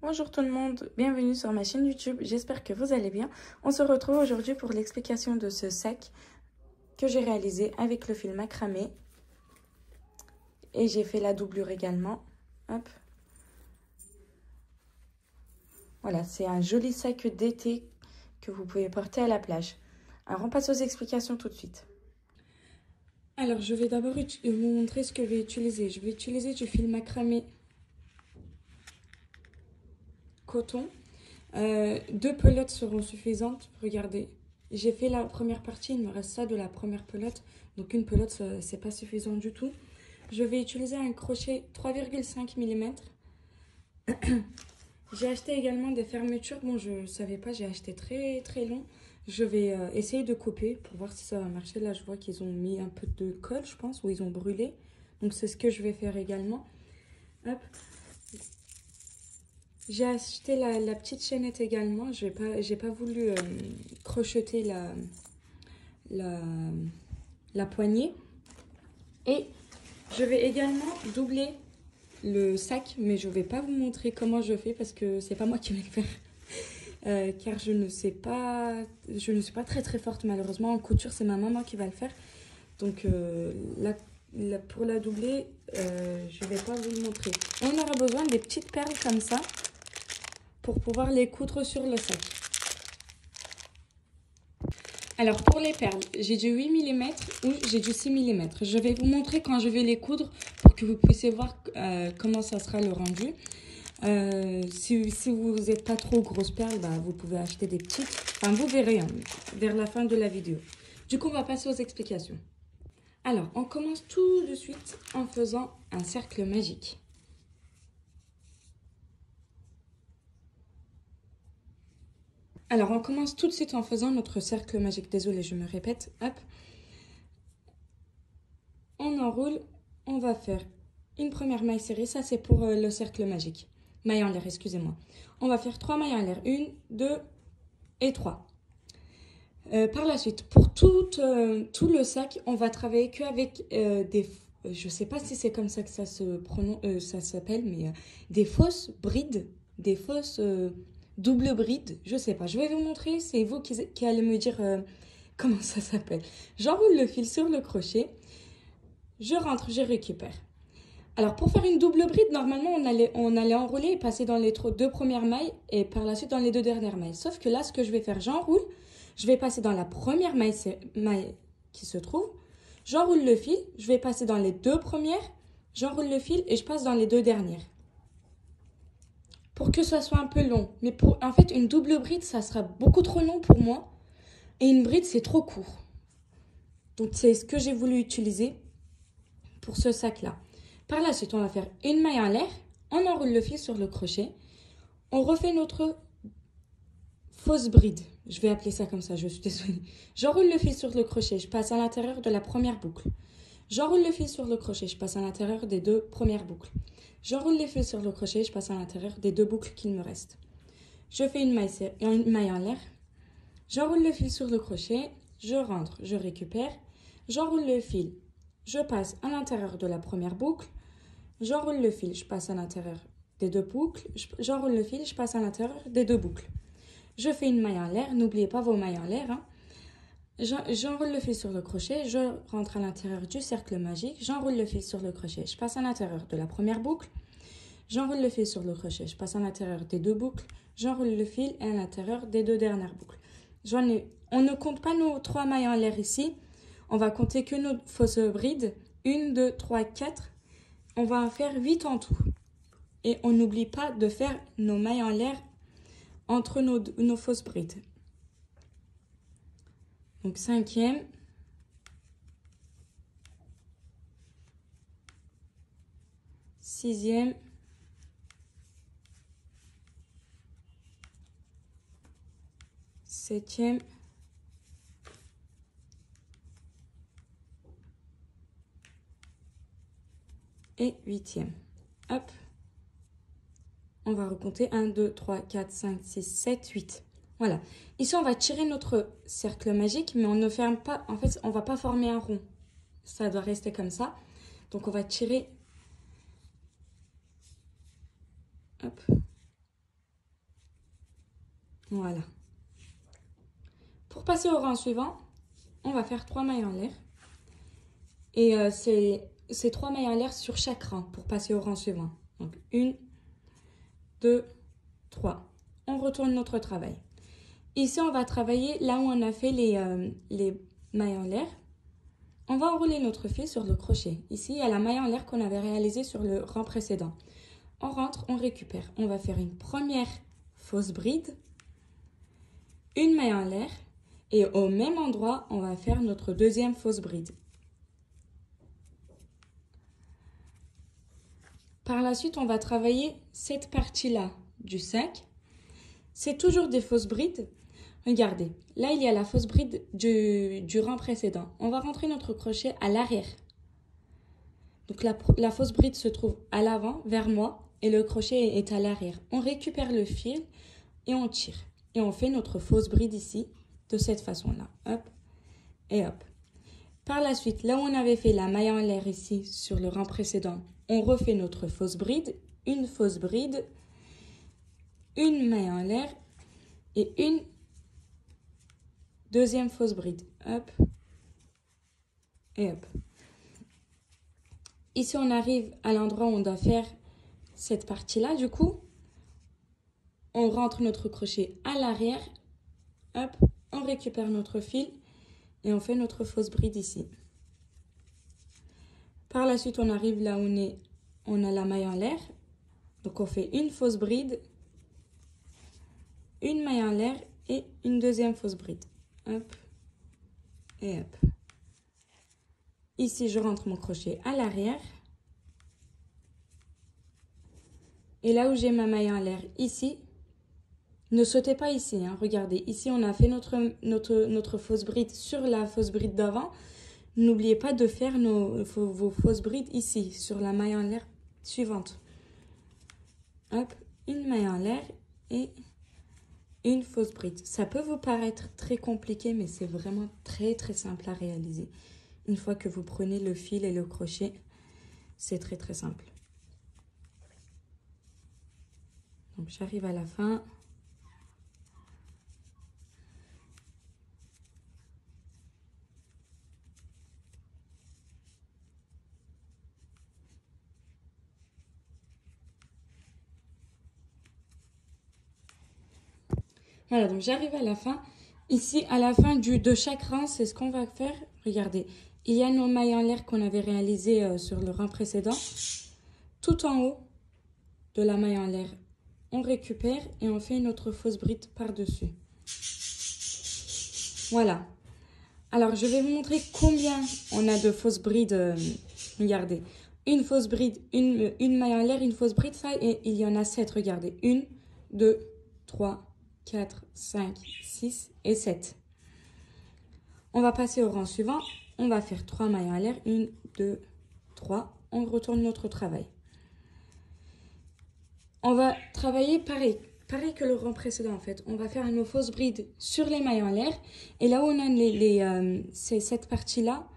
Bonjour tout le monde, bienvenue sur ma chaîne YouTube, j'espère que vous allez bien. On se retrouve aujourd'hui pour l'explication de ce sac que j'ai réalisé avec le fil macramé. Et j'ai fait la doublure également. Hop. Voilà, c'est un joli sac d'été que vous pouvez porter à la plage. Alors on passe aux explications tout de suite. Alors je vais d'abord vous montrer ce que je vais utiliser. Je vais utiliser du fil macramé coton. 2 pelotes seront suffisantes. Regardez, j'ai fait la première partie, il me reste ça de la première pelote. Donc une pelote, c'est pas suffisant du tout. Je vais utiliser un crochet 3,5 mm. J'ai acheté également des fermetures. Bon, je savais pas, j'ai acheté très long. Je vais essayer de couper pour voir si ça va marcher. Là, je vois qu'ils ont mis un peu de colle, je pense, ou ils ont brûlé. Donc c'est ce que je vais faire également. Hop. J'ai acheté la petite chaînette également. J'ai pas voulu crocheter la poignée. Et je vais également doubler le sac, mais je ne vais pas vous montrer comment je fais parce que c'est pas moi qui vais le faire. Car je ne suis pas très forte malheureusement en couture, c'est ma maman qui va le faire. Donc pour la doubler, je ne vais pas vous le montrer. On aura besoin des petites perles comme ça pour pouvoir les coudre sur le sac. Alors pour les perles, j'ai du 8 mm ou j'ai du 6 mm. Je vais vous montrer quand je vais les coudre pour que vous puissiez voir comment ça sera le rendu. Si vous n'êtes pas trop grosse perle, vous pouvez acheter des petites. Enfin, vous verrez vers la fin de la vidéo. Du coup, on va passer aux explications. Alors, on commence tout de suite en faisant un cercle magique. Alors, on commence tout de suite en faisant notre cercle magique. Désolée, je me répète. Hop. On enroule. On va faire une première maille serrée. Ça, c'est pour le cercle magique. Maille en l'air, excusez-moi. On va faire 3 mailles en l'air. 1, 2 et 3. Par la suite, pour tout le sac, on va travailler qu'avec des... je ne sais pas si c'est comme ça que ça s'appelle, mais des fausses brides, des fausses... double bride, je sais pas. Je vais vous montrer, c'est vous qui allez me dire comment ça s'appelle. J'enroule le fil sur le crochet, je rentre, je récupère. Alors pour faire une double bride, normalement on allait enrouler et passer dans les 2 premières mailles et par la suite dans les 2 dernières mailles. Sauf que là, ce que je vais faire, j'enroule, je vais passer dans la première maille qui se trouve, j'enroule le fil, je vais passer dans les 2 premières, j'enroule le fil et je passe dans les 2 dernières. Pour que ça soit un peu long. Mais en fait, une double bride, ça sera beaucoup trop long pour moi. Et une bride, c'est trop court. Donc, c'est ce que j'ai voulu utiliser pour ce sac-là. Par la suite, on va faire une maille en l'air. On enroule le fil sur le crochet. On refait notre fausse bride. Je vais appeler ça comme ça, je suis désolée. J'enroule le fil sur le crochet. Je passe à l'intérieur de la première boucle. J'enroule le fil sur le crochet. Je passe à l'intérieur des 2 premières boucles. J'enroule les fils sur le crochet, je passe à l'intérieur des 2 boucles qu'il me reste. Je fais une maille en l'air. J'enroule le fil sur le crochet, je rentre, je récupère. J'enroule le fil, je passe à l'intérieur de la première boucle. J'enroule le fil, je passe à l'intérieur des 2 boucles. J'enroule le fil, je passe à l'intérieur des 2 boucles. Je fais une maille en l'air, n'oubliez pas vos mailles en l'air. J'enroule le fil sur le crochet, je rentre à l'intérieur du cercle magique, j'enroule le fil sur le crochet, je passe à l'intérieur de la première boucle, j'enroule le fil sur le crochet, je passe à l'intérieur des 2 boucles, j'enroule le fil à l'intérieur des 2 dernières boucles. On ne compte pas nos 3 mailles en l'air ici, on va compter que nos fausses brides, 1, 2, 3, 4, on va en faire 8 en tout. Et on n'oublie pas de faire nos mailles en l'air entre nos fausses brides. Donc 5e, 6e, 7e, 8e. Hop. On va recompter 1, 2, 3, 4, 5, 6, 7, 8. Voilà. Ici, on va tirer notre cercle magique, mais on ne ferme pas. En fait, on ne va pas former un rond. Ça doit rester comme ça. Donc, on va tirer. Hop. Voilà. Pour passer au rang suivant, on va faire 3 mailles en l'air. Et c'est 3 mailles en l'air sur chaque rang pour passer au rang suivant. Donc 1, 2, 3. On retourne notre travail. Ici, on va travailler là où on a fait les mailles en l'air. On va enrouler notre fil sur le crochet. Ici, il y a la maille en l'air qu'on avait réalisée sur le rang précédent. On rentre, on récupère. On va faire une première fausse bride, une maille en l'air, et au même endroit, on va faire notre deuxième fausse bride. Par la suite, on va travailler cette partie-là du sac. C'est toujours des fausses brides. Regardez, là, il y a la fausse bride du rang précédent. On va rentrer notre crochet à l'arrière. Donc, la fausse bride se trouve à l'avant, vers moi, et le crochet est à l'arrière. On récupère le fil et on tire. Et on fait notre fausse bride ici, de cette façon-là. Hop et hop. Par la suite, là où on avait fait la maille en l'air ici, sur le rang précédent, on refait notre fausse bride, une fausse bride, une maille en l'air et une deuxième fausse bride. Hop et hop. Ici, on arrive à l'endroit où on doit faire cette partie-là. Du coup, on rentre notre crochet à l'arrière. Hop, on récupère notre fil et on fait notre fausse bride ici. Par la suite, on arrive là où on a la maille en l'air. Donc, on fait une fausse bride, une maille en l'air et une deuxième fausse bride. Hop et hop. Ici, je rentre mon crochet à l'arrière. Et là où j'ai ma maille en l'air, ici, ne sautez pas ici. Hein. Regardez, ici, on a fait notre fausse bride sur la fausse bride d'avant. N'oubliez pas de faire vos fausses brides ici, sur la maille en l'air suivante. Hop, une maille en l'air et une fausse bride. Ça peut vous paraître très compliqué, mais c'est vraiment très très simple à réaliser. Une fois que vous prenez le fil et le crochet, c'est très très simple. Donc j'arrive à la fin. Voilà, donc j'arrive à la fin. Ici, à la fin de chaque rang, c'est ce qu'on va faire. Regardez, il y a nos mailles en l'air qu'on avait réalisées sur le rang précédent. Tout en haut de la maille en l'air, on récupère et on fait notre fausse bride par-dessus. Voilà. Alors, je vais vous montrer combien on a de fausses brides. Regardez, une fausse bride, une maille en l'air, une fausse bride, ça, et il y en a 7, regardez. 1, 2, 3, 4, 5, 6 et 7. On va passer au rang suivant. On va faire 3 mailles en l'air. 1, 2, 3. On retourne notre travail. On va travailler pareil que le rang précédent en fait. On va faire nos fausses brides sur les mailles en l'air. Et là où on a cette partie-là,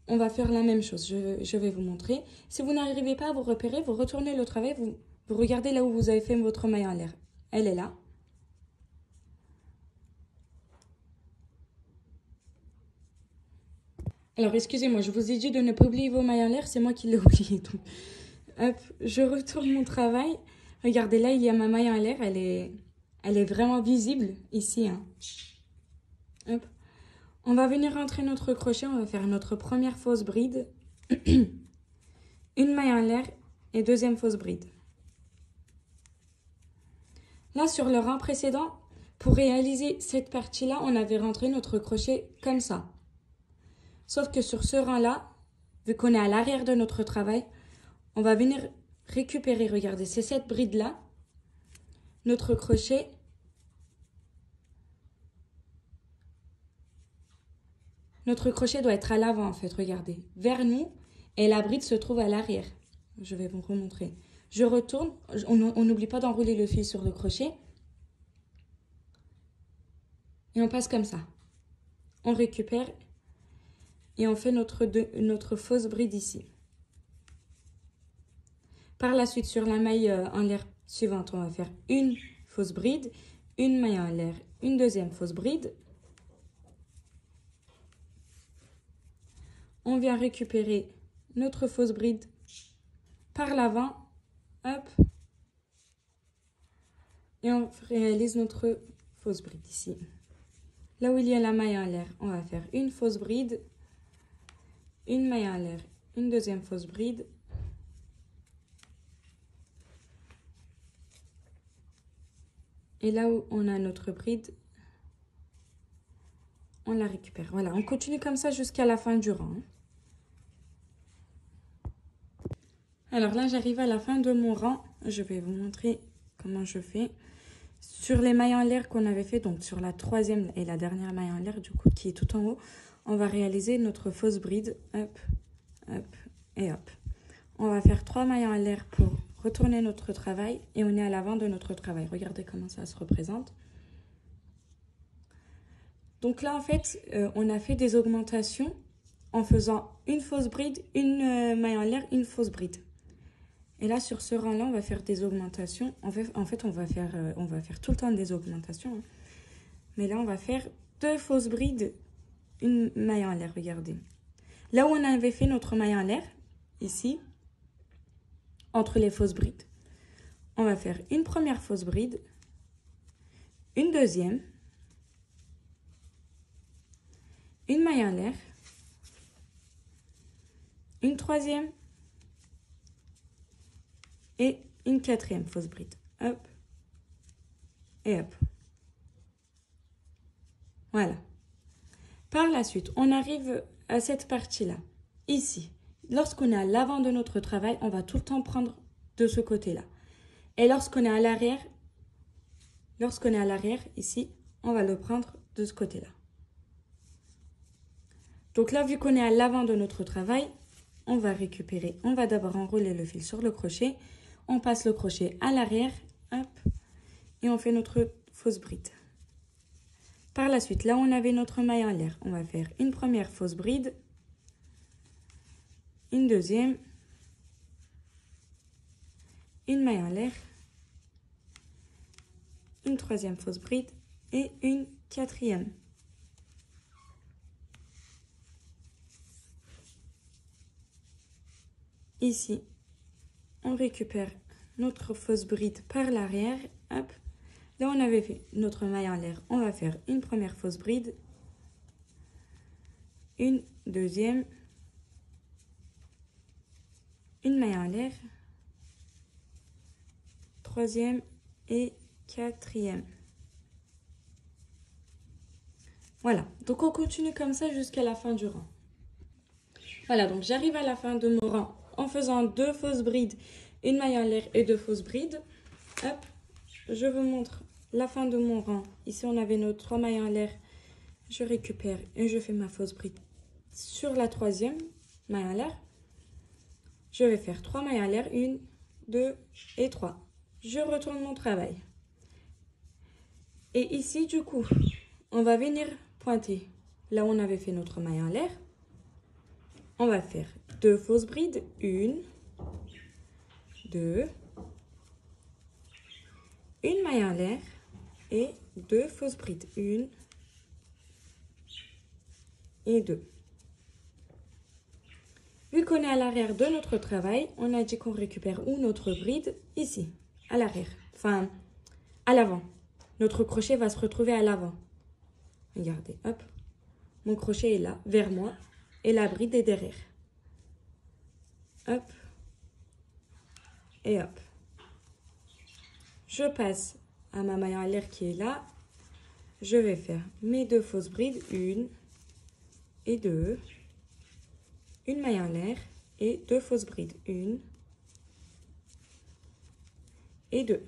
on va faire la même chose. Je vais vous montrer. Si vous n'arrivez pas à vous repérer, vous retournez le travail. Vous regardez là où vous avez fait votre maille en l'air. Elle est là. Alors, excusez-moi, je vous ai dit de ne pas oublier vos mailles en l'air. C'est moi qui l'ai oublié. Donc, hop, je retourne mon travail. Regardez, là, il y a ma maille en l'air. Elle est vraiment visible ici. Hein. Hop. On va venir rentrer notre crochet. On va faire notre première fausse bride. Une maille en l'air et deuxième fausse bride. Là, sur le rang précédent, pour réaliser cette partie-là, on avait rentré notre crochet comme ça. Sauf que sur ce rang-là, vu qu'on est à l'arrière de notre travail, on va venir récupérer, regardez, c'est cette bride-là, notre crochet. Notre crochet doit être à l'avant, en fait, regardez, vers nous, et la bride se trouve à l'arrière. Je vais vous remontrer. Je retourne, on n'oublie pas d'enrouler le fil sur le crochet. Et on passe comme ça. On récupère et on fait notre fausse bride ici. Par la suite, sur la maille en l'air suivante, on va faire une fausse bride, une maille en l'air, une deuxième fausse bride. On vient récupérer notre fausse bride par l'avant, hop, et on réalise notre fausse bride ici. Là où il y a la maille en l'air, on va faire une fausse bride, une maille en l'air, une deuxième fausse bride, et là où on a notre bride, on la récupère. Voilà, on continue comme ça jusqu'à la fin du rang. Alors là, j'arrive à la fin de mon rang. Je vais vous montrer comment je fais. Sur les mailles en l'air qu'on avait fait, donc sur la troisième et la dernière maille en l'air, du coup, qui est tout en haut, on va réaliser notre fausse bride. Hop, hop et hop. On va faire 3 mailles en l'air pour retourner notre travail et on est à l'avant de notre travail. Regardez comment ça se représente. Donc là, en fait, on a fait des augmentations en faisant une fausse bride, une maille en l'air, une fausse bride. Et là, sur ce rang-là, on va faire des augmentations. En fait, on va faire tout le temps des augmentations. Hein. Mais là, on va faire 2 fausses brides, une maille en l'air, regardez. Là où on avait fait notre maille en l'air, ici, entre les fausses brides, on va faire une première fausse bride, une deuxième, une maille en l'air, une troisième et une quatrième fausse bride. Hop et hop. Voilà. Par la suite, on arrive à cette partie-là. Ici, lorsqu'on est à l'avant de notre travail, on va tout le temps prendre de ce côté-là. Et lorsqu'on est à l'arrière, ici, on va le prendre de ce côté-là. Donc là, vu qu'on est à l'avant de notre travail, on va récupérer. On va d'abord enrouler le fil sur le crochet. On passe le crochet à l'arrière, hop, et on fait notre fausse bride. Par la suite, là où on avait notre maille en l'air, on va faire une première fausse bride, une deuxième, une maille en l'air, une troisième fausse bride et une quatrième. Ici, on récupère notre fausse bride par l'arrière, hop. Là, on avait fait notre maille en l'air. On va faire une première fausse bride, une deuxième, une maille en l'air, troisième et quatrième. Voilà, donc on continue comme ça jusqu'à la fin du rang. Voilà, donc j'arrive à la fin de mon rang en faisant 2 fausses brides, une maille en l'air et 2 fausses brides. Hop, je vous montre la fin de mon rang. Ici, on avait nos 3 mailles en l'air. Je récupère et je fais ma fausse bride sur la troisième maille en l'air. Je vais faire 3 mailles en l'air, 1, 2 et 3. Je retourne mon travail. Et ici, du coup, on va venir pointer là où on avait fait notre maille en l'air. On va faire 2 fausses brides, 1, 2, une maille en l'air et 2 fausses brides, 1 et 2. Vu qu'on est à l'arrière de notre travail, on a dit qu'on récupère où notre bride? Ici, à l'arrière, enfin à l'avant. Notre crochet va se retrouver à l'avant. Regardez, hop, mon crochet est là, vers moi, et la bride est derrière. Hop, et hop. Je passe à ma maille en l'air qui est là. Je vais faire mes 2 fausses brides, 1 et 2. Une maille en l'air et 2 fausses brides, 1 et 2.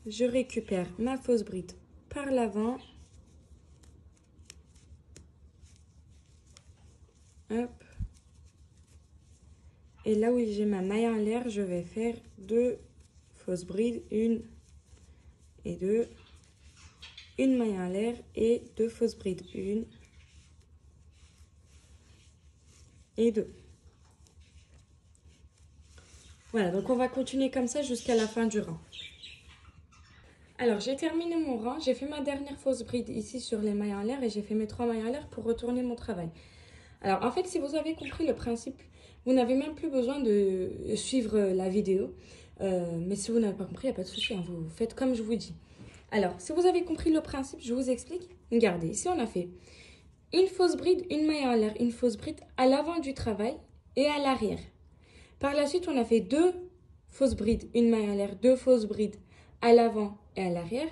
Je récupère ma fausse bride par l'avant. Hop. Et là où j'ai ma maille en l'air, je vais faire 2 fausses brides, 1 et 2. Une maille en l'air et 2 fausses brides, 1 et 2. Voilà, donc on va continuer comme ça jusqu'à la fin du rang. Alors, j'ai terminé mon rang, j'ai fait ma dernière fausse bride ici sur les mailles en l'air et j'ai fait mes 3 mailles en l'air pour retourner mon travail. Alors, en fait, si vous avez compris le principe, vous n'avez même plus besoin de suivre la vidéo. Mais si vous n'avez pas compris, il n'y a pas de souci, hein, vous faites comme je vous dis. Alors, si vous avez compris le principe, je vous explique. Regardez, ici on a fait une fausse bride, une maille en l'air, une fausse bride à l'avant du travail et à l'arrière. Par la suite, on a fait 2 fausses brides, une maille en l'air, 2 fausses brides à l'avant et à l'arrière.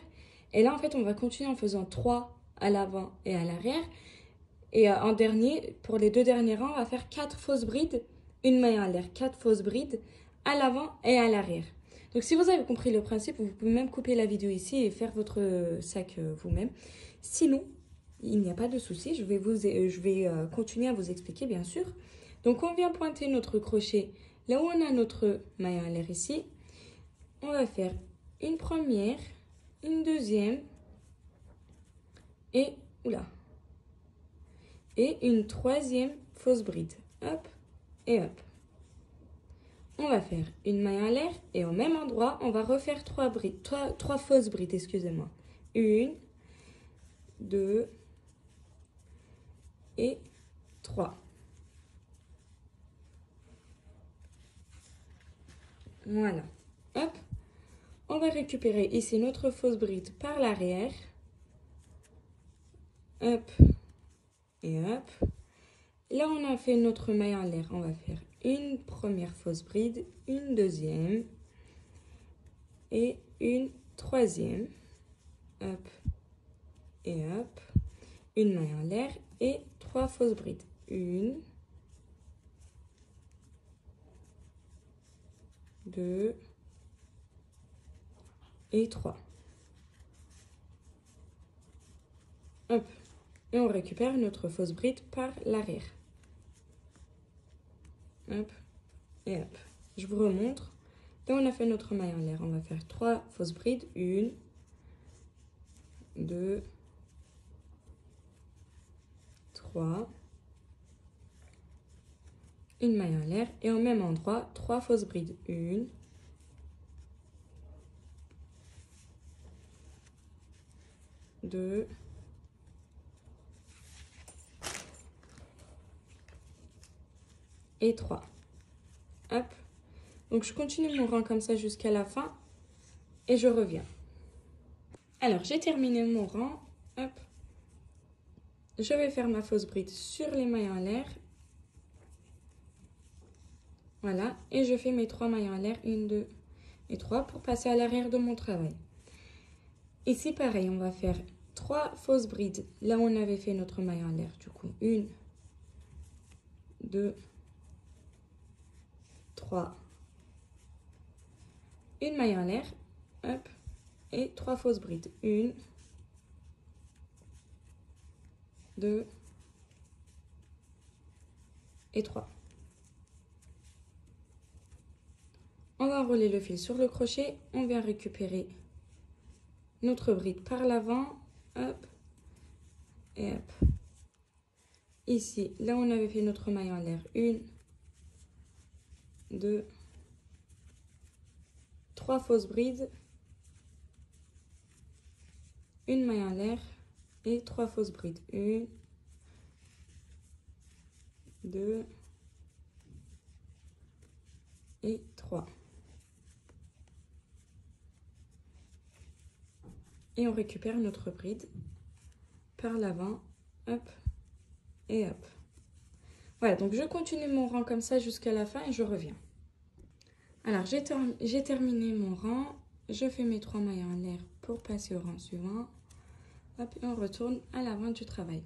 Et là, en fait, on va continuer en faisant 3 à l'avant et à l'arrière. Et en dernier, pour les 2 derniers rangs, on va faire 4 fausses brides, une maille en l'air, 4 fausses brides à l'avant et à l'arrière. Donc si vous avez compris le principe, vous pouvez même couper la vidéo ici et faire votre sac vous-même. Sinon, il n'y a pas de souci, je vais continuer à vous expliquer bien sûr. Donc on vient pointer notre crochet là où on a notre maille en l'air ici. On va faire une première, une deuxième et une troisième fausse bride. Hop et hop. On va faire une maille en l'air et au même endroit, on va refaire 3 fausses brides, excusez-moi. 1, 2 et 3. Voilà. Hop. On va récupérer ici notre fausse bride par l'arrière. Hop et hop. Là, on a fait notre maille en l'air. On va faire une première fausse bride, une deuxième et une troisième. Hop et hop. Une maille en l'air et 3 fausses brides. 1, 2 et 3. Hop. Et on récupère notre fausse bride par l'arrière. Hop et hop. Je vous remontre. Là, on a fait notre maille en l'air. On va faire 3 fausses brides. 1, 2, 3. Une maille en l'air. Et au même endroit, 3 fausses brides. 1, 2, et 3. Hop. Donc, je continue mon rang comme ça jusqu'à la fin. Et je reviens. Alors, j'ai terminé mon rang. Hop. Je vais faire ma fausse bride sur les mailles en l'air. Voilà. Et je fais mes 3 mailles en l'air. 1, 2 et 3 pour passer à l'arrière de mon travail. Ici, pareil, on va faire 3 fausses brides. Là où on avait fait notre maille en l'air. Du coup, 1, 2, 3. Une maille en l'air. Hop. Et 3 fausses brides. 1, 2 et 3. On va enrouler le fil sur le crochet. On vient récupérer notre bride par l'avant. Hop. Et hop. Ici, là où on avait fait notre maille en l'air. 1, 2, 3 fausses brides. Une maille en l'air. Et 3 fausses brides. 1, 2 et 3. Et on récupère notre bride par l'avant. Hop et hop. Voilà, donc je continue mon rang comme ça jusqu'à la fin et je reviens. Alors, j'ai terminé mon rang. Je fais mes 3 mailles en l'air pour passer au rang suivant. Hop, et on retourne à l'avant du travail.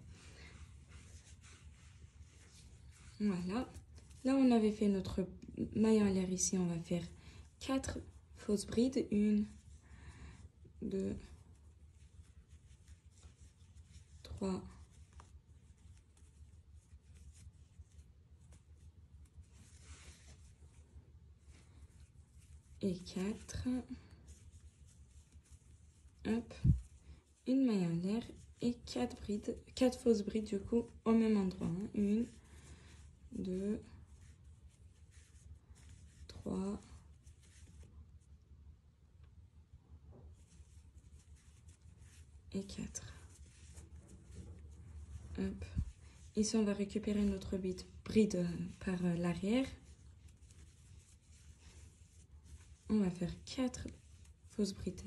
Voilà. Là, on avait fait notre maille en l'air ici. On va faire 4 fausses brides. 1, 2, 3, et 4. Hop. Une maille en l'air et 4 brides, 4 fausses brides du coup au même endroit. 1, 2, 3, et 4. Hop. Ici, on va récupérer notre bride par l'arrière. On va faire 4 fausses brides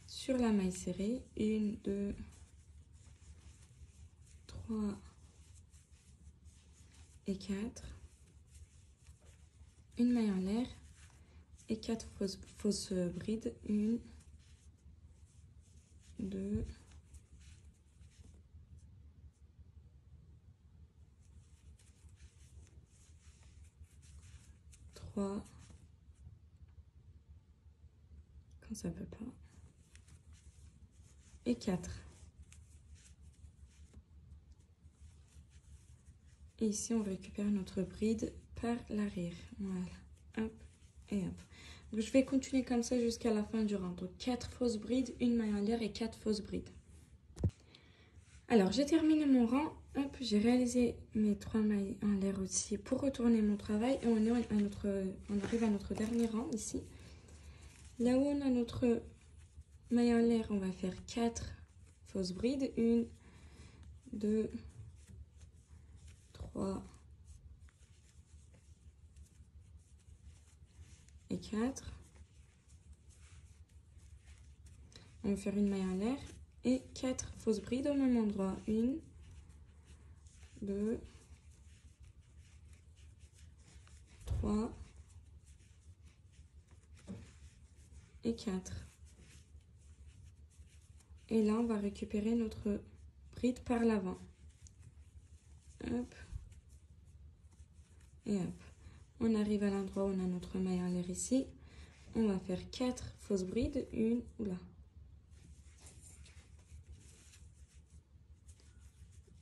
sur la maille serrée. 1, 2, 3 et 4. Une maille en l'air et 4 fausses brides. 1, 2, 3, quand ça veut pas, et 4. Et ici, on récupère notre bride par l'arrière. Voilà, hop et hop. Donc, je vais continuer comme ça jusqu'à la fin du rang. Donc, 4 fausses brides, une maille en l'air et 4 fausses brides. Alors, j'ai terminé mon rang. Hop, j'ai réalisé mes 3 mailles en l'air aussi pour retourner mon travail. Et on arrive à notre dernier rang ici. Là où on a notre maille en l'air, on va faire 4 fausses brides. 1, 2, 3 et 4. On va faire une maille en l'air et 4 fausses brides au même endroit. 1, 2, 3 et 4. Et là, on va récupérer notre bride par l'avant. Hop. Et hop. On arrive à l'endroit où on a notre maille en l'air ici. On va faire 4 fausses brides. 1, oula.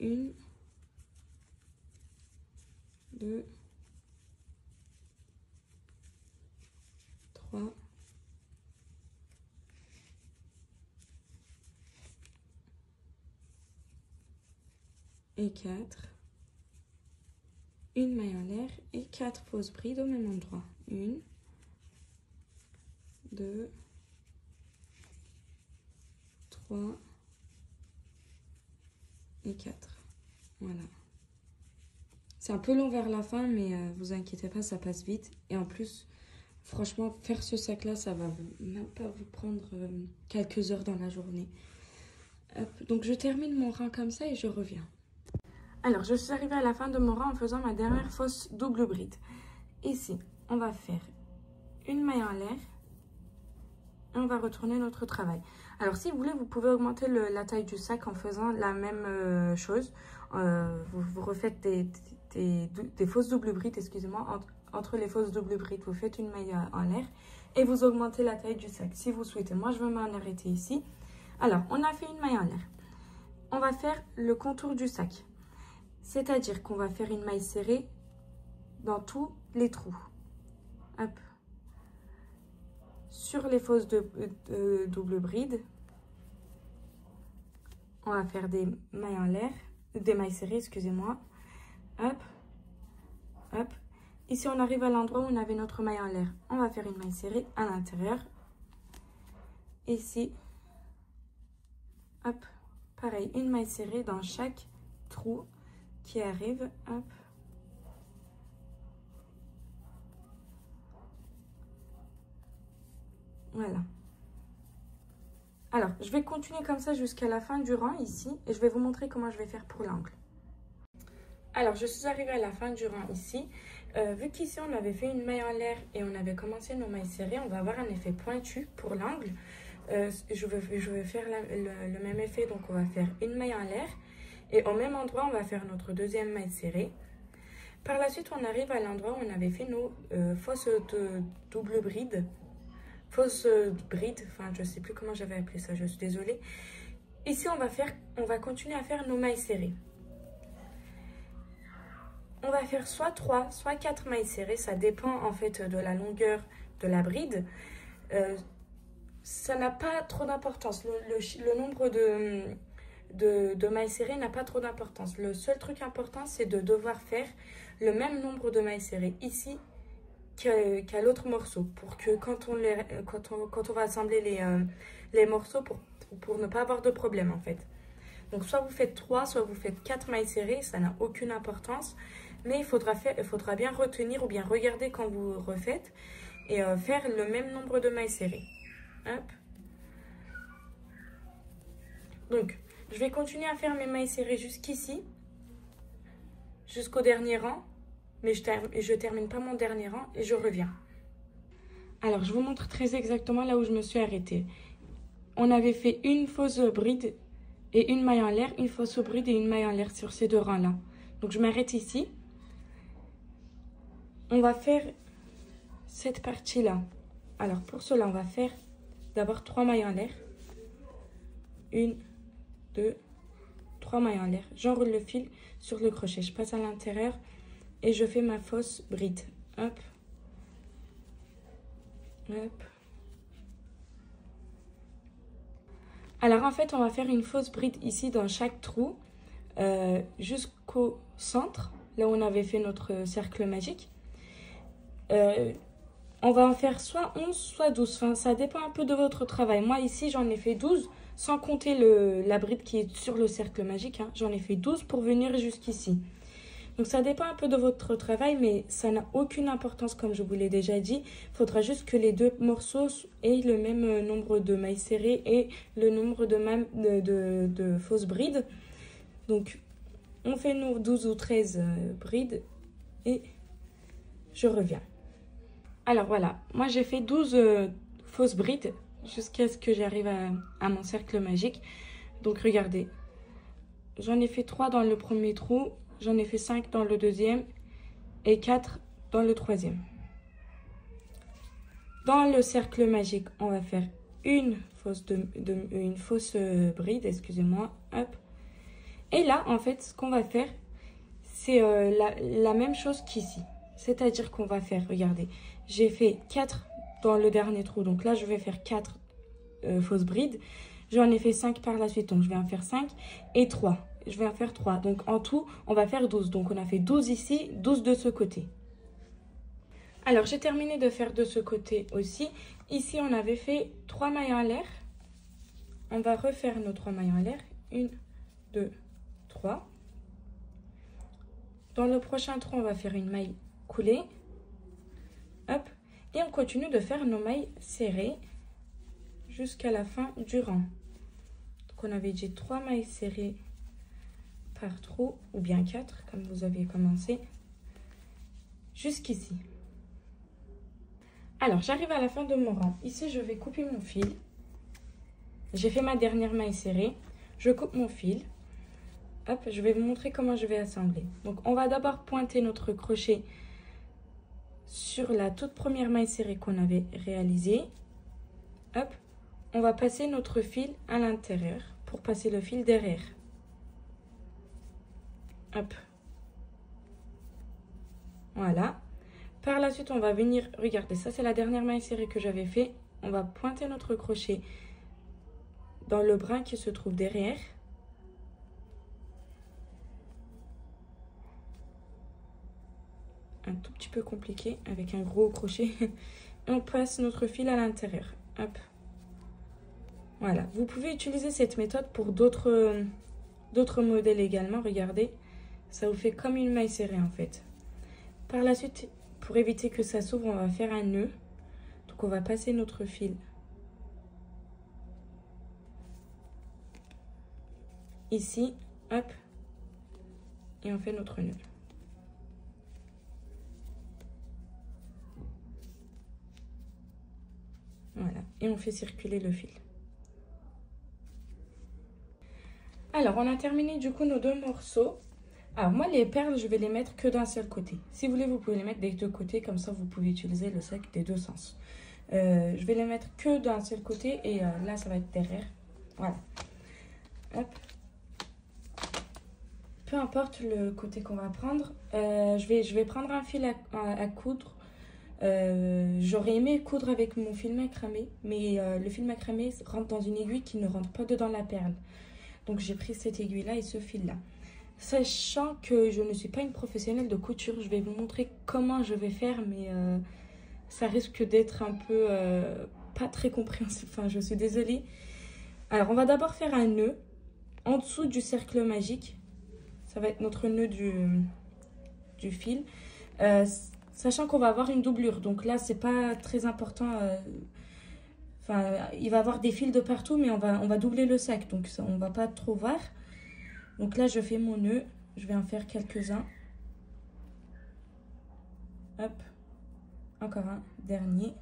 1, 2, 3, et 4. Une maille en l'air et 4 fausses brides au même endroit. 1, 2, 3 et 4. Voilà. C'est un peu long vers la fin, mais vous inquiétez pas, ça passe vite. Et en plus, franchement, faire ce sac-là, ça va même pas vous prendre quelques heures dans la journée. Hop. Donc, je termine mon rang comme ça et je reviens. Alors, je suis arrivée à la fin de mon rang en faisant ma dernière fausse double bride. Ici, on va faire une maille en l'air et on va retourner notre travail. Alors, si vous voulez, vous pouvez augmenter la taille du sac en faisant la même chose. Vous refaites des fausses double brides, excusez-moi, entre les fausses double brides, vous faites une maille en l'air et vous augmentez la taille du sac si vous souhaitez. Moi, je vais m'en arrêter ici. Alors, on a fait une maille en l'air. On va faire le contour du sac. C'est-à-dire qu'on va faire une maille serrée dans tous les trous. Hop. Sur les fausses double bride, on va faire des mailles en l'air, des mailles serrées, excusez-moi. Hop, hop. Ici, on arrive à l'endroit où on avait notre maille en l'air. On va faire une maille serrée à l'intérieur. Ici, hop, pareil, une maille serrée dans chaque trou qui arrive, hop. Voilà. Alors, je vais continuer comme ça jusqu'à la fin du rang ici et je vais vous montrer comment je vais faire pour l'angle. Alors, je suis arrivée à la fin du rang ici. Vu qu'ici, on avait fait une maille en l'air et on avait commencé nos mailles serrées, on va avoir un effet pointu pour l'angle. Je vais faire le même effet, donc on va faire une maille en l'air et au même endroit, on va faire notre deuxième maille serrée. Par la suite, on arrive à l'endroit où on avait fait nos fausses double brides. Fausse bride, enfin je sais plus comment j'avais appelé ça, je suis désolée. Ici on va continuer à faire nos mailles serrées. On va faire soit 3, soit 4 mailles serrées, ça dépend en fait de la longueur de la bride. Ça n'a pas trop d'importance, le nombre de mailles serrées n'a pas trop d'importance. Le seul truc important c'est de devoir faire le même nombre de mailles serrées ici qu'à l'autre morceau, pour que quand on va assembler les morceaux, pour pour ne pas avoir de problème en fait. Donc soit vous faites 3, soit vous faites 4 mailles serrées, ça n'a aucune importance. Mais il faudra bien retenir ou bien regarder quand vous refaites et faire le même nombre de mailles serrées. Hop. Donc, je vais continuer à faire mes mailles serrées jusqu'ici, jusqu'au dernier rang. Mais je termine pas mon dernier rang et je reviens. Alors, je vous montre très exactement là où je me suis arrêtée. On avait fait une fausse bride et une maille en l'air, une fausse bride et une maille en l'air sur ces deux rangs-là. Donc, je m'arrête ici. On va faire cette partie-là. Alors, pour cela, on va faire d'abord 3 mailles en l'air. 1, 2, 3 mailles en l'air. J'enroule le fil sur le crochet. Je passe à l'intérieur et je fais ma fausse bride. Hop. Hop. Alors, en fait, on va faire une fausse bride ici dans chaque trou jusqu'au centre, là où on avait fait notre cercle magique. On va en faire soit 11, soit 12. Enfin, ça dépend un peu de votre travail. Moi, ici, j'en ai fait 12, sans compter la bride qui est sur le cercle magique. Hein. J'en ai fait 12 pour venir jusqu'ici. Donc, ça dépend un peu de votre travail, mais ça n'a aucune importance, comme je vous l'ai déjà dit. Il faudra juste que les deux morceaux aient le même nombre de mailles serrées et le nombre de fausses brides. Donc, on fait nos 12 ou 13 brides et je reviens. Alors, voilà. Moi, j'ai fait 12 fausses brides jusqu'à ce que j'arrive à mon cercle magique. Donc, regardez. J'en ai fait 3 dans le premier trou. J'en ai fait 5 dans le deuxième et 4 dans le troisième. Dans le cercle magique, on va faire une fausse bride, excusez-moi. Hop. Et là, en fait, ce qu'on va faire, c'est la même chose qu'ici. C'est-à-dire qu'on va faire, regardez, j'ai fait 4 dans le dernier trou. Donc là, je vais faire 4 fausses brides. J'en ai fait 5 par la suite, donc je vais en faire 5 et 3. Je vais en faire 3. Donc, en tout, on va faire 12. Donc, on a fait 12 ici, 12 de ce côté. Alors, j'ai terminé de faire de ce côté aussi. Ici, on avait fait 3 mailles en l'air. On va refaire nos 3 mailles en l'air. 1, 2, 3. Dans le prochain trou, on va faire une maille coulée. Hop. Et on continue de faire nos mailles serrées jusqu'à la fin du rang. Donc, on avait dit 3 mailles serrées par trou, ou bien 4, comme vous avez commencé, jusqu'ici. Alors, j'arrive à la fin de mon rang. Ici, je vais couper mon fil. J'ai fait ma dernière maille serrée. Je coupe mon fil. Hop, je vais vous montrer comment je vais assembler. Donc, on va d'abord pointer notre crochet sur la toute première maille serrée qu'on avait réalisée. Hop, on va passer notre fil à l'intérieur pour passer le fil derrière. Hop. Voilà. Par la suite, on va venir, regardez, ça c'est la dernière maille serrée que j'avais fait. On va pointer notre crochet dans le brin qui se trouve derrière. Un tout petit peu compliqué avec un gros crochet. Et on passe notre fil à l'intérieur. Hop. Voilà. Vous pouvez utiliser cette méthode pour d'autres modèles également. Regardez. Ça vous fait comme une maille serrée en fait. Par la suite, pour éviter que ça s'ouvre, on va faire un nœud. Donc on va passer notre fil ici, hop, et on fait notre nœud. Voilà, et on fait circuler le fil. Alors, on a terminé du coup nos deux morceaux. Alors, moi, les perles, je vais les mettre que d'un seul côté. Si vous voulez, vous pouvez les mettre des deux côtés. Comme ça, vous pouvez utiliser le sac des deux sens. Je vais les mettre que d'un seul côté. Et là, ça va être derrière. Voilà. Hop. Peu importe le côté qu'on va prendre. Je vais prendre un fil à coudre. J'aurais aimé coudre avec mon fil macramé. Mais le fil macramé rentre dans une aiguille qui ne rentre pas dedans la perle. Donc, j'ai pris cette aiguille-là et ce fil-là. Sachant que je ne suis pas une professionnelle de couture, je vais vous montrer comment je vais faire, mais ça risque d'être un peu pas très compréhensible. Enfin, je suis désolée. Alors, on va d'abord faire un nœud en dessous du cercle magique. Ça va être notre nœud du fil. Sachant qu'on va avoir une doublure. Donc là, c'est pas très important. Enfin, il va y avoir des fils de partout, mais on va doubler le sac. Donc, ça, on va pas trop voir. Donc là, je fais mon nœud. Je vais en faire quelques-uns. Hop. Encore un dernier.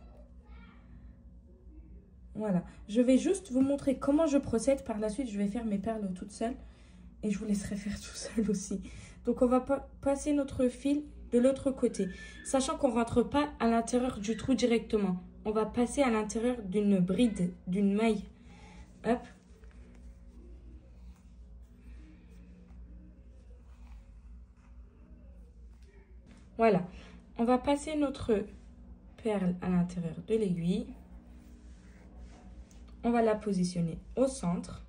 Voilà. Je vais juste vous montrer comment je procède. Par la suite, je vais faire mes perles toutes seules. Et je vous laisserai faire tout seul aussi. Donc, on va passer notre fil de l'autre côté. Sachant qu'on ne rentre pas à l'intérieur du trou directement. On va passer à l'intérieur d'une bride, d'une maille. Hop. Voilà. On va passer notre perle à l'intérieur de l'aiguille. On va la positionner au centre.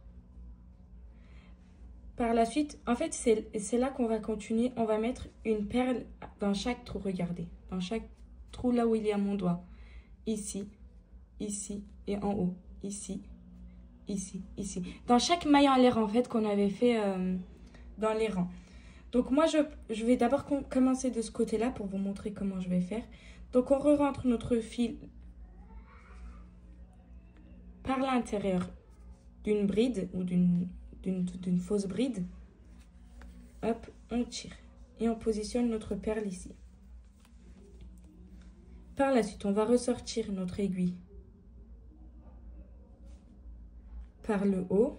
Par la suite, en fait, c'est là qu'on va continuer. On va mettre une perle dans chaque trou, regardez. Dans chaque trou, là où il y a mon doigt. Ici, ici et en haut. Ici, ici, ici. Dans chaque maille en l'air, en fait, qu'on avait fait dans les rangs. Donc, moi, je vais d'abord commencer de ce côté-là pour vous montrer comment je vais faire. Donc, on re-rentre notre fil par l'intérieur d'une bride ou d'une fausse bride. Hop, on tire. Et on positionne notre perle ici. Par la suite, on va ressortir notre aiguille par le haut.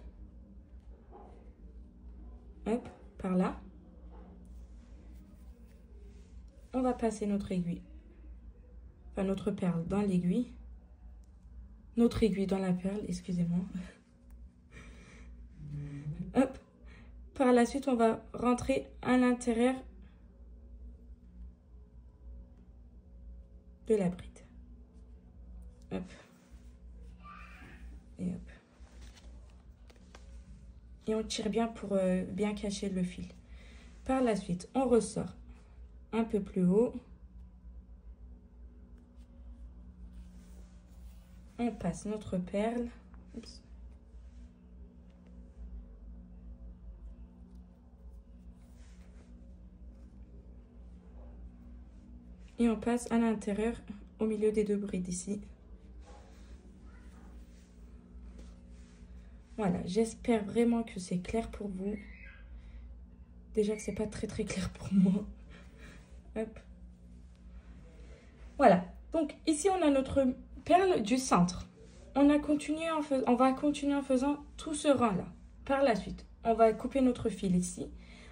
Hop, par là. On va passer notre aiguille, enfin notre perle dans l'aiguille. Notre aiguille dans la perle, excusez-moi. Hop. Par la suite, on va rentrer à l'intérieur de la bride. Hop. Et hop. Et on tire bien pour bien cacher le fil. Par la suite, on ressort un peu plus haut. On passe notre perle. Oups. Et on passe à l'intérieur, au milieu des deux brides ici. Voilà, j'espère vraiment que c'est clair pour vous. Déjà que c'est pas très clair pour moi. Hop. Voilà, donc ici on a notre perle du centre. On va continuer en faisant tout ce rang-là. Par la suite, on va couper notre fil ici.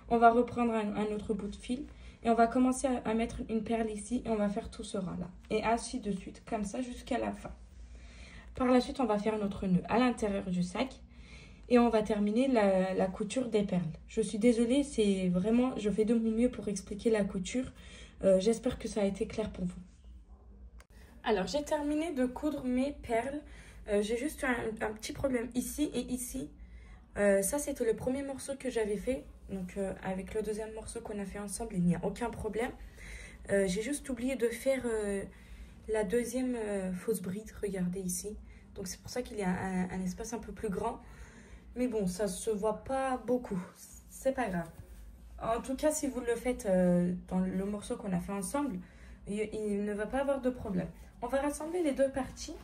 On va reprendre un autre bout de fil. Et on va commencer à mettre une perle ici. Et on va faire tout ce rang-là. Et ainsi de suite, comme ça, jusqu'à la fin. Par la suite, on va faire notre nœud à l'intérieur du sac. Et on va terminer la couture des perles. Je suis désolée, c'est vraiment, je fais de mon mieux pour expliquer la couture. J'espère que ça a été clair pour vous. Alors, j'ai terminé de coudre mes perles. J'ai juste un petit problème ici et ici. Ça, c'était le premier morceau que j'avais fait. Donc, avec le deuxième morceau qu'on a fait ensemble, il n'y a aucun problème. J'ai juste oublié de faire la deuxième fausse bride. Regardez ici. Donc, c'est pour ça qu'il y a un espace un peu plus grand. Mais bon, ça se voit pas beaucoup. C'est pas grave. En tout cas, si vous le faites dans le morceau qu'on a fait ensemble, il ne va pas avoir de problème. On va rassembler les deux parties.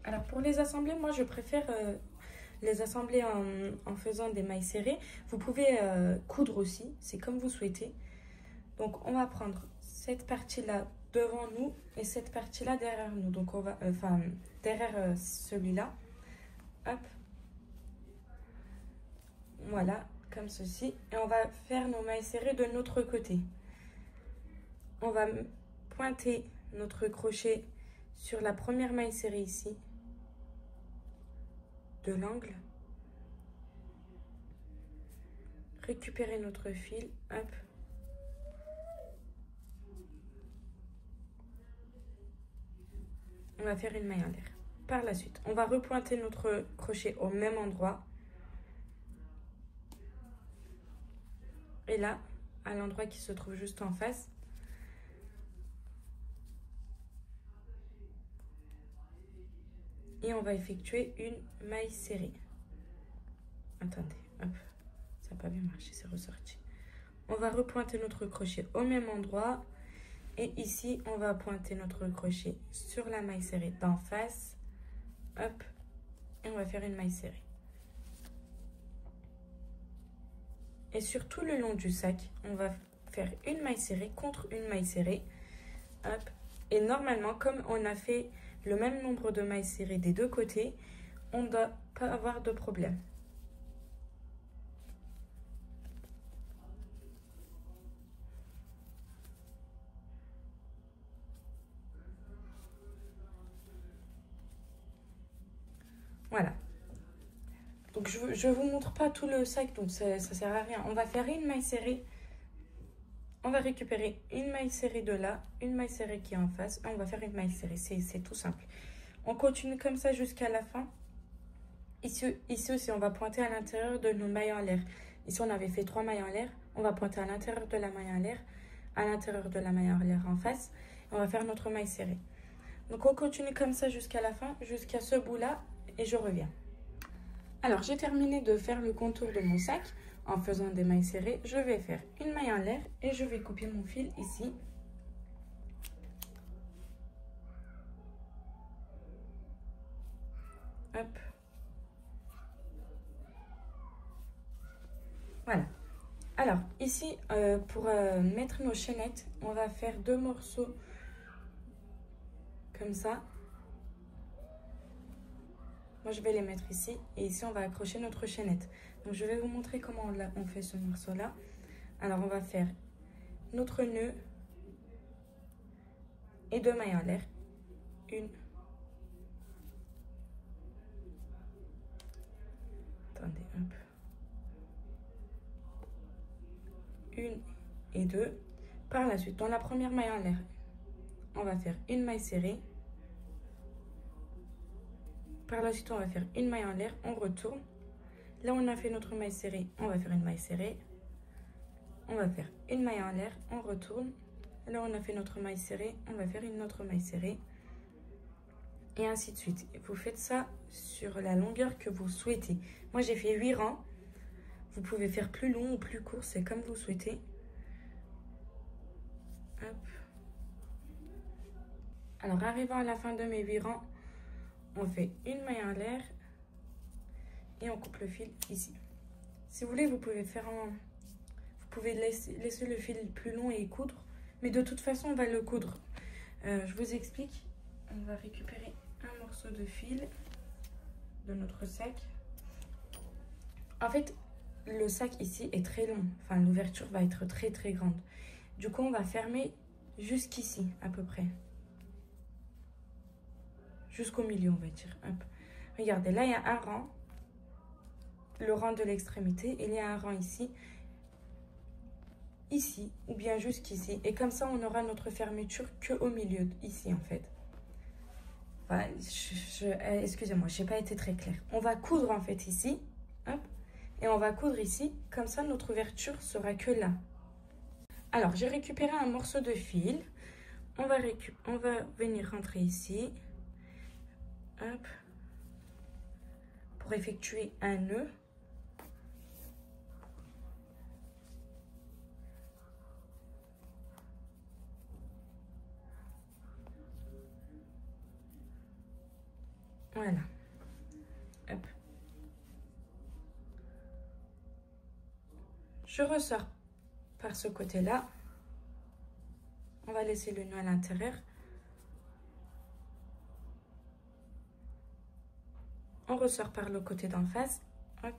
Alors, pour les assembler, moi, je préfère les assembler en faisant des mailles serrées. Vous pouvez coudre aussi, c'est comme vous souhaitez. Donc, on va prendre cette partie-là devant nous et cette partie-là derrière nous. Donc, on va, derrière celui-là. Hop. Voilà, comme ceci. Et on va faire nos mailles serrées de l'autre côté. On va pointer notre crochet sur la première maille serrée ici, de l'angle. Récupérer notre fil, hop. On va faire une maille en l'air. Par la suite, on va repointer notre crochet au même endroit. Et là, à l'endroit qui se trouve juste en face, et on va effectuer une maille serrée. Attendez, hop, ça n'a pas bien marché, c'est ressorti. On va repointer notre crochet au même endroit et ici on va pointer notre crochet sur la maille serrée d'en face, hop, et on va faire une maille serrée. Et sur tout le long du sac, on va faire une maille serrée contre une maille serrée, hop. Et normalement, comme on a fait le même nombre de mailles serrées des deux côtés, on ne doit pas avoir de problème. Voilà. Donc je vous montre pas tout le sac, donc ça sert à rien. On va faire une maille serrée. On va récupérer une maille serrée de là, une maille serrée qui est en face, et on va faire une maille serrée. C'est tout simple. On continue comme ça jusqu'à la fin. Ici aussi, on va pointer à l'intérieur de nos mailles en l'air. Ici, on avait fait 3 mailles en l'air. On va pointer à l'intérieur de la maille en l'air, à l'intérieur de la maille en l'air en face. Et on va faire notre maille serrée. Donc, on continue comme ça jusqu'à la fin, jusqu'à ce bout-là, et je reviens. Alors, j'ai terminé de faire le contour de mon sac en faisant des mailles serrées. Je vais faire une maille en l'air et je vais couper mon fil ici. Hop. Voilà. Alors, ici, pour mettre nos chaînettes, on va faire 2 morceaux comme ça. Moi, je vais les mettre ici. Et ici, on va accrocher notre chaînette. Donc, je vais vous montrer comment on fait ce morceau-là. Alors, on va faire notre nœud et 2 mailles en l'air. Une. Attendez, hop. Une et 2. Par la suite, dans la première maille en l'air, on va faire une maille serrée. Par la suite, on va faire une maille en l'air, on retourne. Là, on a fait notre maille serrée, on va faire une maille serrée. On va faire une maille en l'air, on retourne. Là, on a fait notre maille serrée, on va faire une autre maille serrée. Et ainsi de suite. Vous faites ça sur la longueur que vous souhaitez. Moi, j'ai fait 8 rangs. Vous pouvez faire plus long ou plus court, c'est comme vous souhaitez. Hop. Alors, arrivant à la fin de mes 8 rangs, on fait une maille en l'air et on coupe le fil ici. Si vous voulez, vous pouvez laisser le fil plus long et coudre, mais de toute façon, on va le coudre. Je vous explique. On va récupérer un morceau de fil de notre sac. En fait, le sac ici est très long. Enfin, l'ouverture va être très très grande. Du coup, on va fermer jusqu'ici à peu près. Jusqu'au milieu, on va dire. Hop. Regardez, là, il y a un rang. Le rang de l'extrémité. Et il y a un rang ici. Ici, ou bien jusqu'ici. Et comme ça, on aura notre fermeture qu'au milieu, ici, en fait. Voilà, excusez-moi, je n'ai pas été très claire. On va coudre, en fait, ici. Hop. Et on va coudre ici. Comme ça, notre ouverture sera que là. Alors, j'ai récupéré un morceau de fil. On va venir rentrer ici. Hop, pour effectuer un nœud. Voilà. Hop. Je ressors par ce côté-là. On va laisser le nœud à l'intérieur. On ressort par le côté d'en face. Hop.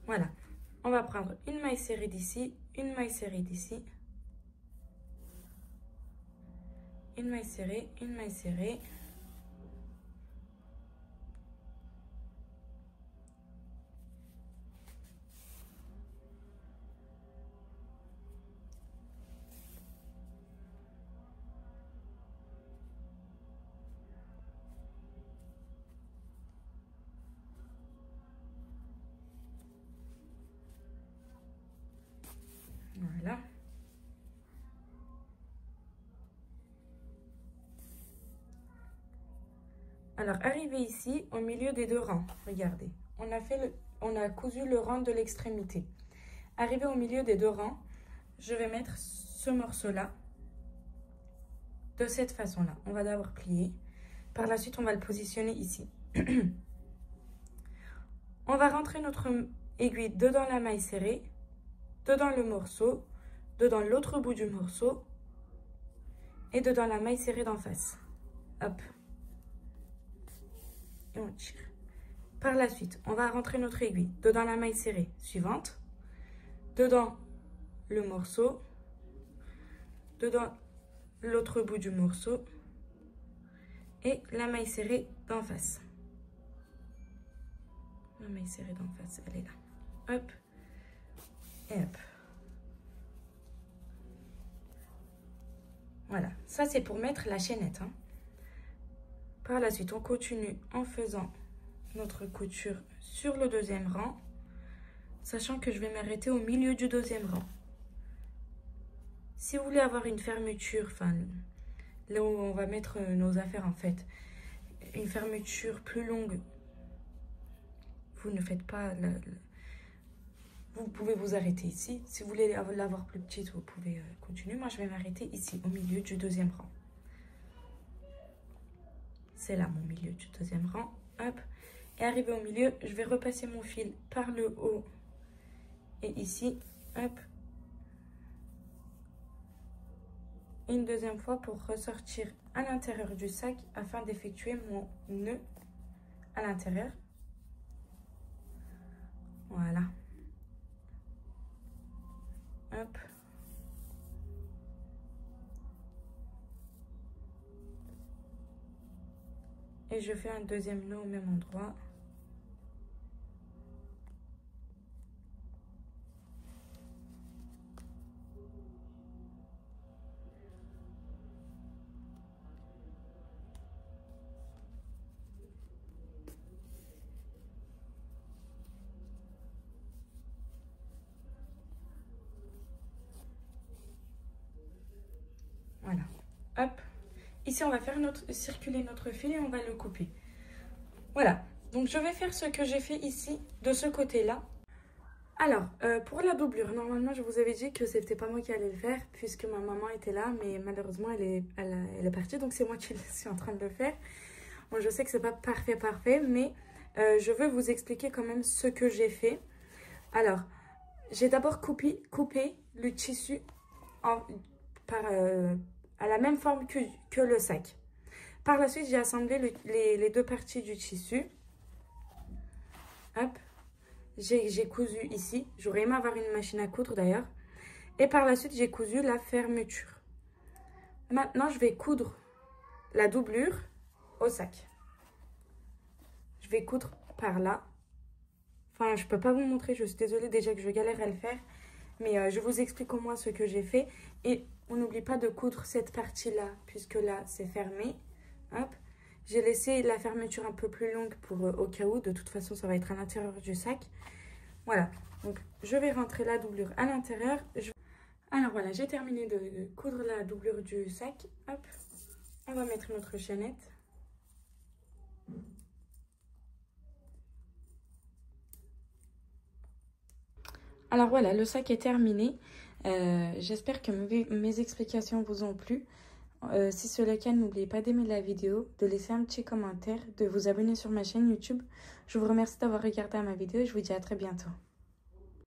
Voilà. On va prendre une maille serrée d'ici, une maille serrée d'ici. Une maille serrée, une maille serrée. Voilà. Alors, arrivé ici, au milieu des deux rangs, regardez, on a cousu le rang de l'extrémité. Arrivé au milieu des deux rangs, je vais mettre ce morceau-là de cette façon-là. On va d'abord plier. Par la suite, on va le positionner ici. On va rentrer notre aiguille dedans la maille serrée, dedans le morceau, dedans l'autre bout du morceau et dedans la maille serrée d'en face. Hop. Et on tire. Par la suite, on va rentrer notre aiguille dedans la maille serrée suivante, dedans le morceau, dedans l'autre bout du morceau et la maille serrée d'en face. La maille serrée d'en face, elle est là. Hop et hop. Voilà, ça c'est pour mettre la chaînette. Hein. Par la suite, on continue en faisant notre couture sur le deuxième rang, sachant que je vais m'arrêter au milieu du deuxième rang. Si vous voulez avoir une fermeture, enfin là où on va mettre nos affaires en fait, une fermeture plus longue, vous ne faites pas vous pouvez vous arrêter ici. Si vous voulez l'avoir plus petite, vous pouvez continuer. Moi, je vais m'arrêter ici, au milieu du deuxième rang. C'est là, mon milieu du deuxième rang. Hop. Et arrivé au milieu, je vais repasser mon fil par le haut. Et ici, hop. Et une deuxième fois pour ressortir à l'intérieur du sac afin d'effectuer mon nœud à l'intérieur. Voilà. Hop. Et je fais un deuxième nœud au même endroit. Voilà. Hop. Ici, on va faire circuler notre fil et on va le couper. Voilà. Donc, je vais faire ce que j'ai fait ici, de ce côté-là. Alors, pour la doublure, normalement, je vous avais dit que c'était pas moi qui allais le faire, puisque ma maman était là, mais malheureusement, elle est partie, donc c'est moi qui suis en train de le faire. Bon, je sais que c'est pas parfait, mais je veux vous expliquer quand même ce que j'ai fait. Alors, j'ai d'abord coupé le tissu à la même forme que le sac. Par la suite, j'ai assemblé les deux parties du tissu. Hop. J'ai cousu ici. J'aurais aimé avoir une machine à coudre d'ailleurs. Et par la suite, j'ai cousu la fermeture. Maintenant, je vais coudre la doublure au sac. Je vais coudre par là. Enfin, je ne peux pas vous montrer. Je suis désolée déjà que je galère à le faire. Mais je vous explique au moins ce que j'ai fait. Et on n'oublie pas de coudre cette partie-là, puisque là, c'est fermé. Hop. J'ai laissé la fermeture un peu plus longue pour au cas où. De toute façon, ça va être à l'intérieur du sac. Voilà. Donc, je vais rentrer la doublure à l'intérieur. Alors, voilà, j'ai terminé de coudre la doublure du sac. Hop. On va mettre notre chaînette. Alors voilà, le sac est terminé. J'espère que mes explications vous ont plu. Si c'est le cas, n'oubliez pas d'aimer la vidéo, de laisser un petit commentaire, de vous abonner sur ma chaîne YouTube. Je vous remercie d'avoir regardé ma vidéo et je vous dis à très bientôt.